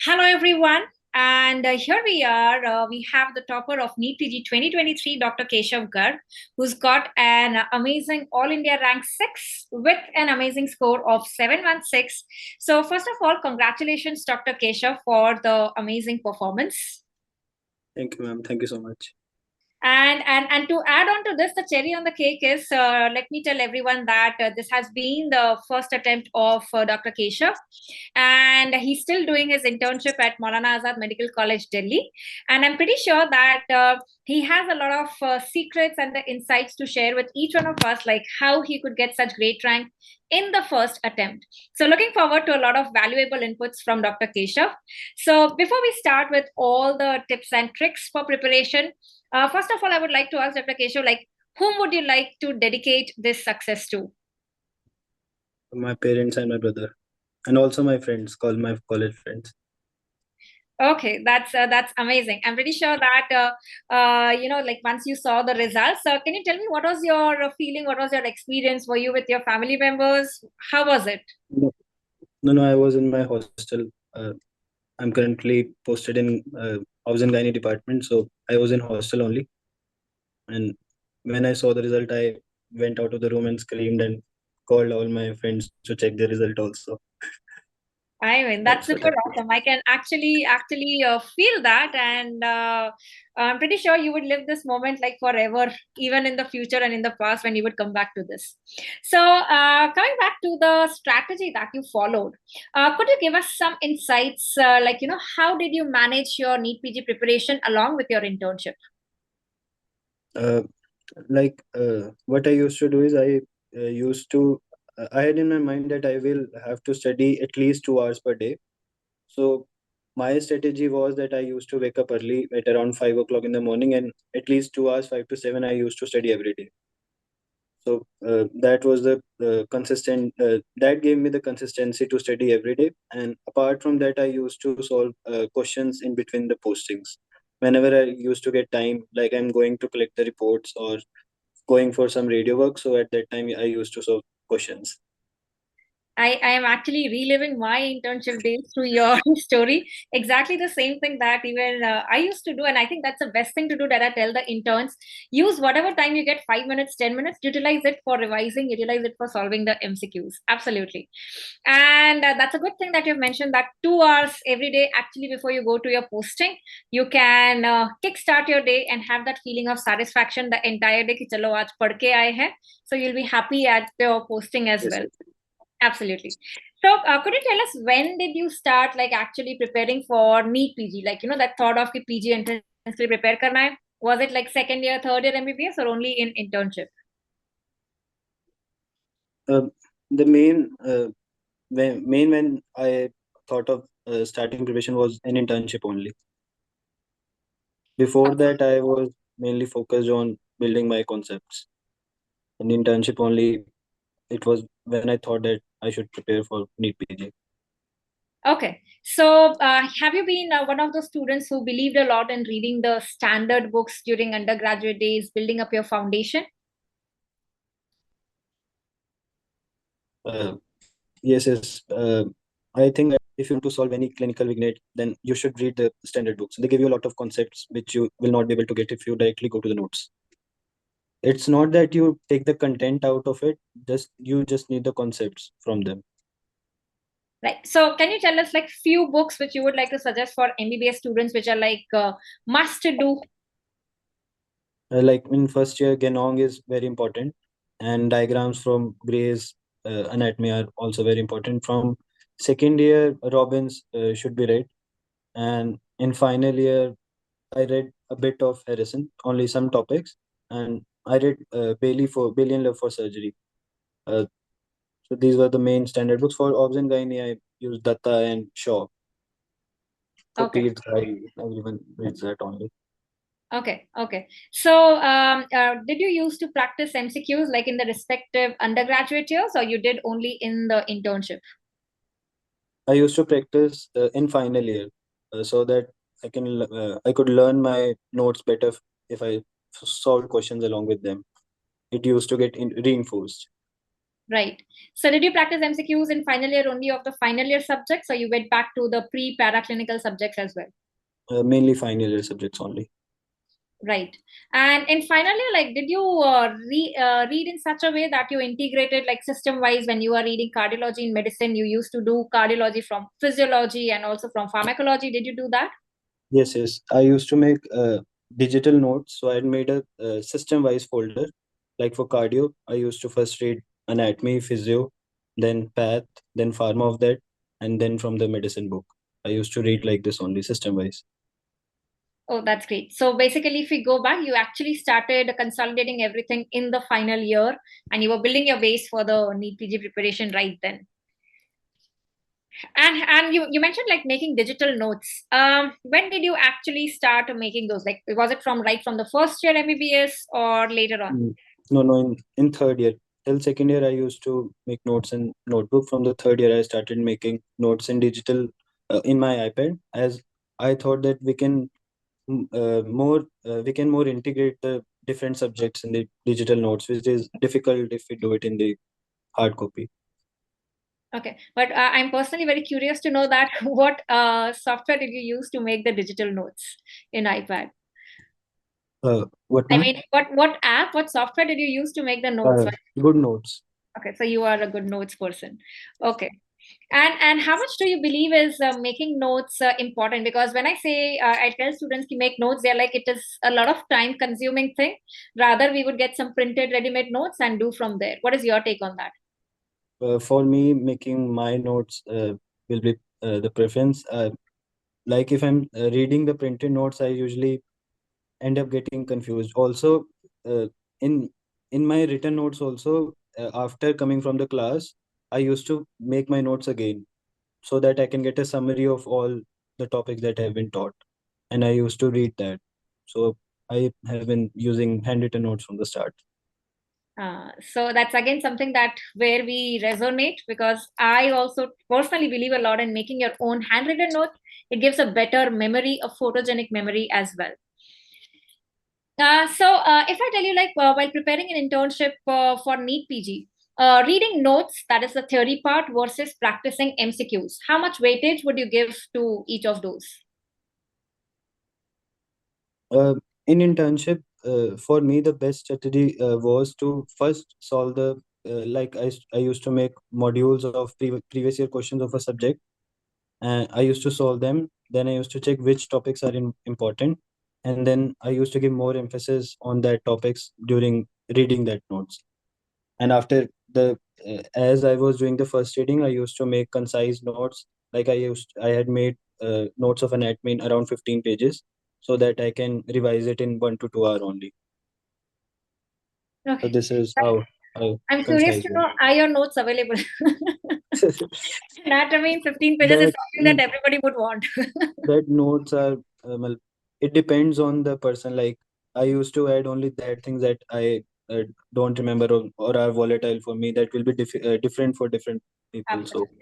Hello, everyone. And here we are. We have the topper of NEET PG 2023, Dr. Keshav Garg, who's got an amazing All India rank 6 with an amazing score of 716. So, first of all, congratulations, Dr. Keshav, for the amazing performance. Thank you, ma'am. Thank you so much. And to add on to this, the cherry on the cake is let me tell everyone that this has been the first attempt of Dr. Keshav, and he's still doing his internship at Maulana Azad Medical College, Delhi. And I'm pretty sure that he has a lot of secrets and the insights to share with each one of us, like how he could get such great rank in the first attempt. So, looking forward to a lot of valuable inputs from Dr. Keshav. So, before we start with all the tips and tricks for preparation, first of all, I would like to ask Dr. Keshav, like, whom would you like to dedicate this success to? My parents and my brother, and also my friends, call my college friends. Okay, that's amazing. I'm pretty sure that like once you saw the results, can you tell me what was your feeling? What was your experience? Were you with your family members? How was it? No, no, I was in my hostel. I'm currently posted in House and Gynae department, so I was in hostel only. And when I saw the result, I went out of the room and screamed and called all my friends to check the result also. I mean, that's That's what super happened. awesome. I can actually feel that, and I'm pretty sure you would live this moment like forever, even in the future and in the past when you would come back to this. So, coming back to the strategy that you followed, could you give us some insights? How did you manage your NEET PG preparation along with your internship? Uh, what I used to do is I had in my mind that I will have to study at least 2 hours per day. So my strategy was that I used to wake up early at around 5 o'clock in the morning, and at least 2 hours, 5 to 7, I used to study every day. So that was the consistent. That gave me the consistency to study every day. And apart from that, I used to solve questions in between the postings. Whenever I used to get time, like I'm going to collect the reports or going for some radio work, so at that time I used to solve questions. I am actually reliving my internship days through your story. Exactly the same thing that even I used to do. And I think that's the best thing to do that I tell the interns. Use whatever time you get 5 minutes, 10 minutes, utilize it for revising, utilize it for solving the MCQs. Absolutely. And that's a good thing that you've mentioned that 2 hours every day, actually, before you go to your posting, you can kickstart your day and have that feeling of satisfaction the entire day. Ki, Chalo, aaj padh ke aaye hai. So you'll be happy at your posting as Yes, well. yes. Absolutely. So, could you tell us when did you start like actually preparing for NEET PG? Like, that thought of the PG entrance ke liye prepare karna hai. Was it like second year, third year MBBS or only in internship? Uh, the when I thought of starting preparation was an internship only. Before that, I was mainly focused on building my concepts. In internship only, it was when I thought that I should prepare for NEET PG. Okay. So, have you been one of those students who believed a lot in reading the standard books during undergraduate days, building up your foundation? Uh, yes, yes. I think that if you want to solve any clinical vignette, then you should read the standard books. They give you a lot of concepts which you will not be able to get if you directly go to the notes. It's not that you take the content out of it, just you just need the concepts from them. Right. So, can you tell us like few books which you would like to suggest for MBBS students, which are like must do? Like in first year, Genong is very important, and diagrams from Gray's anatomy are also very important. From second year, Robbins should be read, and in final year, I read a bit of Harrison, only some topics, and I read Bailey and Love for Surgery. Uh, so these were the main standard books. For Obs and Gynae, I used Datta and Shaw. For Okay. Peds, everyone reads that only. Okay. So, did you used to practice MCQs like in the respective undergraduate years, or you did only in the internship? I used to practice in final year so that I could learn my notes better if I solved questions along with them. It used to get reinforced. Right. So did you practice MCQs in final year only of the final year subjects, or you went back to the pre-paraclinical subjects as well? Mainly final year subjects only. Right. And in final year, like, did you read in such a way that you integrated like system wise when you are reading cardiology in medicine, you used to do cardiology from physiology and also from pharmacology. Did you do that? Yes, yes. I used to make digital notes. So I had made a system-wise folder. Like for cardio, I used to first read anatomy, physio, then path, then pharma of that, and then from the medicine book. I used to read like this only, system-wise. Oh, that's great. So basically, if we go back, you actually started consolidating everything in the final year and you were building your base for the NEET PG preparation right then. And you mentioned like making digital notes. When did you actually start making those? Like, was it from right from the first year MBBS or later on? Mm. No, no, in third year. Till second year, I used to make notes in notebook. From the third year, I started making notes in digital in my iPad, as I thought that we can more integrate the different subjects in the digital notes, which is difficult if we do it in the hard copy. Okay, but I'm personally very curious to know that what software did you use to make the digital notes in iPad? What, I ma'am? mean, what software did you use to make the notes? Good notes. Okay, so you are a good notes person. Okay. And how much do you believe is making notes important? Because when I say I tell students to make notes, they're like it is a lot of time consuming thing. Rather, we would get some printed ready-made notes and do from there. What is your take on that? For me, making my notes will be the preference. Like if I'm reading the printed notes, I usually end up getting confused. Also, uh, in in my written notes also, after coming from the class, I used to make my notes again so that I can get a summary of all the topics that have been taught, and I used to read that. So I have been using handwritten notes from the start. So that's again something that where we resonate because I also personally believe a lot in making your own handwritten notes. It gives a better memory, a photogenic memory as well. So if I tell you, like, while preparing an internship for NEET PG, reading notes, that is the theory part, versus practicing MCQs, how much weightage would you give to each of those? Uh, in internship, for me, the best strategy was to first solve the I used to make modules of previous year questions of a subject, and I used to solve them. Then I used to check which topics are important, and then I used to give more emphasis on that topics during reading that notes. And after the as I was doing the first reading, I used to make concise notes. Like I had made notes of anatomy in around 15 pages, so that I can revise it in 1 to 2 hour only. So Okay. this is how I I'm curious concise to them. know, are your notes available? Anatomy in 15 pages is that something that everybody would want. that notes are it depends on the person. Like I used to add only that things that I don't remember, or are volatile for me, that will be different for different people. So Absolutely.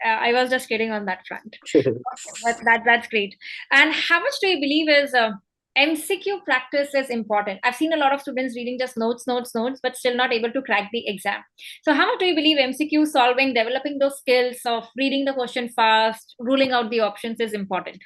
I was just kidding on that front. Okay, that's great. And how much do you believe is MCQ practice is important? I've seen a lot of students reading just notes, notes, notes, but still not able to crack the exam. So how much do you believe MCQ solving, developing those skills of reading the question fast, ruling out the options is important?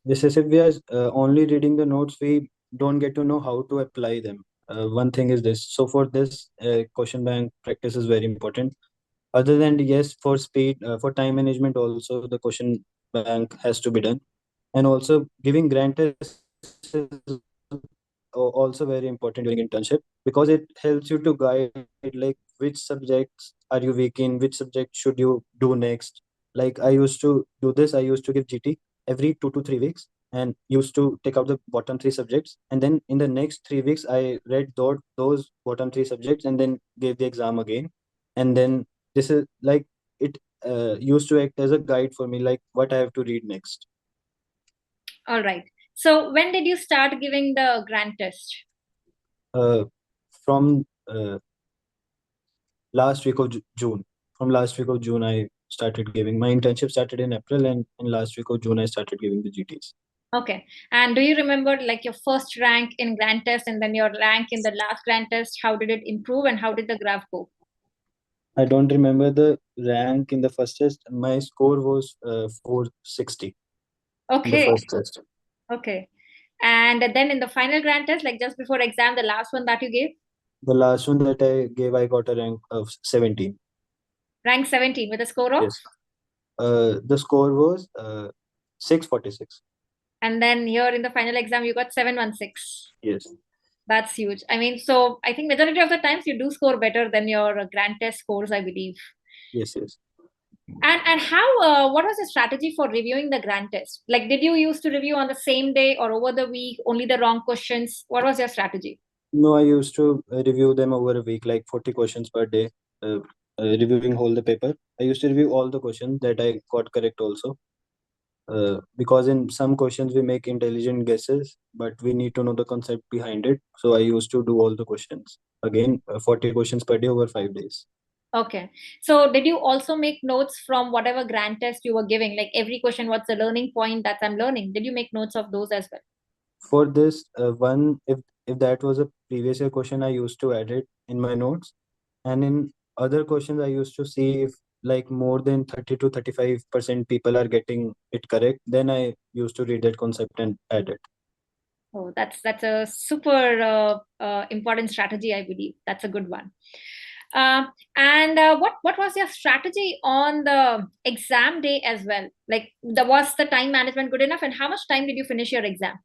this is, if we are only reading the notes, we don't get to know how to apply them. One thing is this. So for this, question bank practice is very important. Other than, yes, for speed, for time management also, the question bank has to be done. And also giving grant tests is also very important during internship, because it helps you to guide like which subjects are you weak in, which subject should you do next. Like I used to do this. I used to give GT every 2 to 3 weeks, and used to take out the bottom three subjects, and then in the next 3 weeks I read those bottom three subjects and then gave the exam again. And then this is like it used to act as a guide for me, like what I have to read next. All right. So when did you start giving the grant test? uh, from last week of June. From last week of June, I started giving. My internship started in April, and in last week of June, I started giving the GTs. Okay. And do you remember like your first rank in grant test and then your rank in the last grant test? How did it improve and how did the graph go? I don't remember the rank in the first test. My score was 460 in the Okay, first test. okay. And then in the final grand test, like just before exam, the last one that you gave, The last one that I gave, I got a rank of 17. rank 17 with a score of, Yes. The score was 646. and then here in the final exam, you got 716. Yes. That's huge. I mean, so I think majority of the times you do score better than your grand test scores, I believe. Yes, yes. And how what was the strategy for reviewing the grand test? Like, did you used to review on the same day or over the week, only the wrong questions? What was your strategy? No, I used to review them over a week, like 40 questions per day, uh, reviewing whole the paper. I used to review all the questions that I got correct also. Because in some questions we make intelligent guesses, but we need to know the concept behind it. So I used to do all the questions. Again, 40 questions per day over 5 days. Okay. So did you also make notes from whatever grand test you were giving? Like every question, what's the learning point that I'm learning? Did you make notes of those as well? For this one, if that was a previous year question, I used to add it in my notes. And in other questions, I used to see if like more than 30 to 35% people are getting it correct. Then I used to read that concept and add it. Oh, that's a super important strategy, I believe. That's a good one. Uh, and what was your strategy on the exam day as well? Like, was the time management good enough? And how much time did you finish your exam?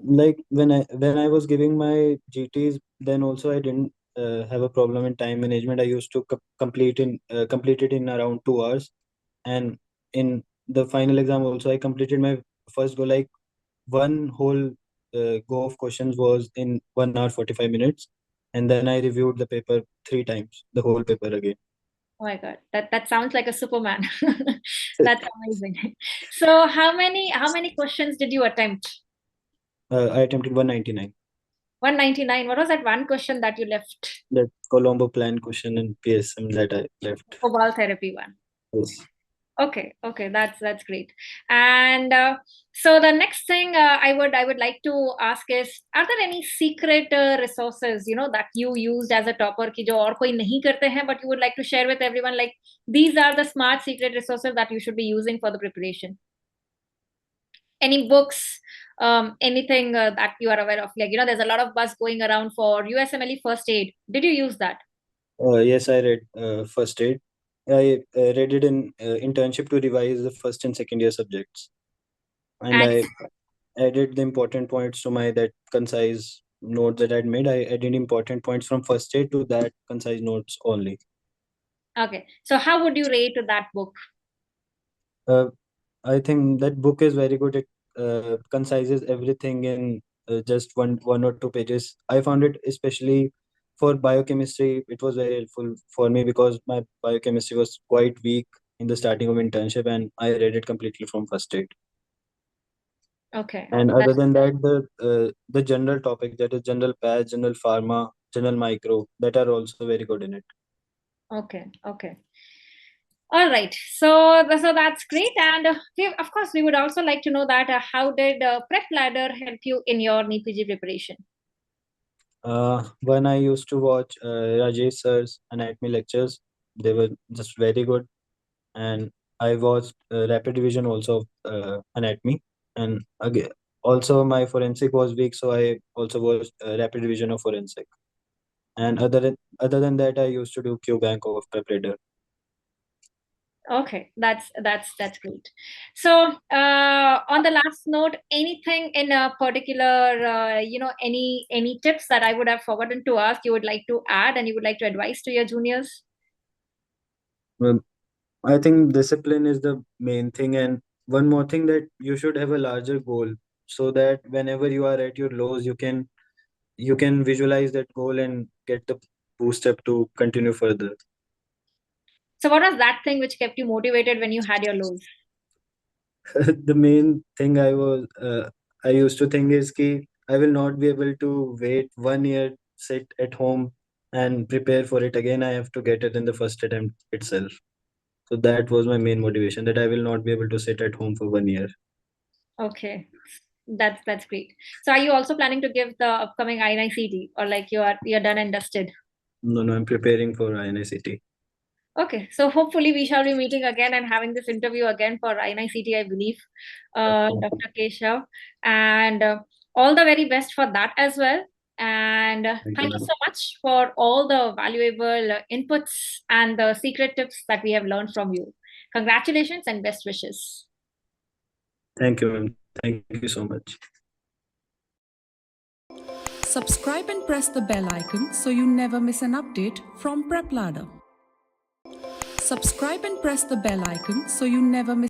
Like when I was giving my GTs, then also I didn't have a problem in time management. I used to complete it in around 2 hours. And in the final exam also, I completed my first go, like one whole go of questions was in 1 hour 45 minutes, and then I reviewed the paper 3 times, the whole paper again. Oh my God, that sounds like a Superman. That's amazing. So how many questions did you attempt? I attempted 199. 199. What was that one question that you left? That Colombo plan question and PSM that I left. Mobile therapy one. Yes. Okay, okay, that's great. And so the next thing I would like to ask is, are there any secret resources that you used as a topper ki jo aur koi nahi karte hain, but you would like to share with everyone? Like these are the smart secret resources that you should be using for the preparation. Any books, anything that you are aware of? Like there's a lot of buzz going around for USMLE first aid. Did you use that? Yes, I read first aid. I read it in internship to revise the first and second year subjects, and And I added the important points to my that concise note that I'd made. I added important points from first aid to that concise notes only. okay, so how would you rate that book? Uh, I think that book is very good. It concises everything in just one or two pages. I found it especially for biochemistry. It was very helpful for me because my biochemistry was quite weak in the starting of internship, and I read it completely from first aid. Okay, And that other than that, the general topic, that is general patch, general pharma, general micro, that are also very good in it. okay, okay. All right. So that's great. And of course, we would also like to know that how did Prepladder help you in your NEET PG preparation? When I used to watch Rajesh sir's anatomy lectures, they were just very good. And I watched rapid revision also of anatomy. And again, also my forensic was weak, so I also watched rapid revision of forensic. And other than that, I used to do Q bank of Prepladder. Okay, that's great. So on the last note, anything in a particular, any tips that I would have forgotten to ask, you would like to add and you would like to advise to your juniors? Um, I think discipline is the main thing, and one more thing, that you should have a larger goal, so that whenever you are at your lows, you can visualize that goal and get the boost up to continue further. So what was that thing which kept you motivated when you had your lows? The main thing I used to think is ki I will not be able to wait 1 year, sit at home and prepare for it again. I have to get it in the first attempt itself. So that was my main motivation, that I will not be able to sit at home for 1 year. Okay, that's great. So are you also planning to give the upcoming INI-CET, or like you're done and dusted? No, I'm preparing for INI-CET. Okay, so hopefully we shall be meeting again and having this interview again for INI-CET, I believe, Dr. Keshav. And all the very best for that as well. And Thank thank you, you ma'am. so much for all the valuable inputs and the secret tips that we have learned from you. Congratulations and best wishes. Thank you, ma'am. Thank you so much. Subscribe and press the bell icon so you never miss an update from Prepladder. Subscribe and press the bell icon so you never miss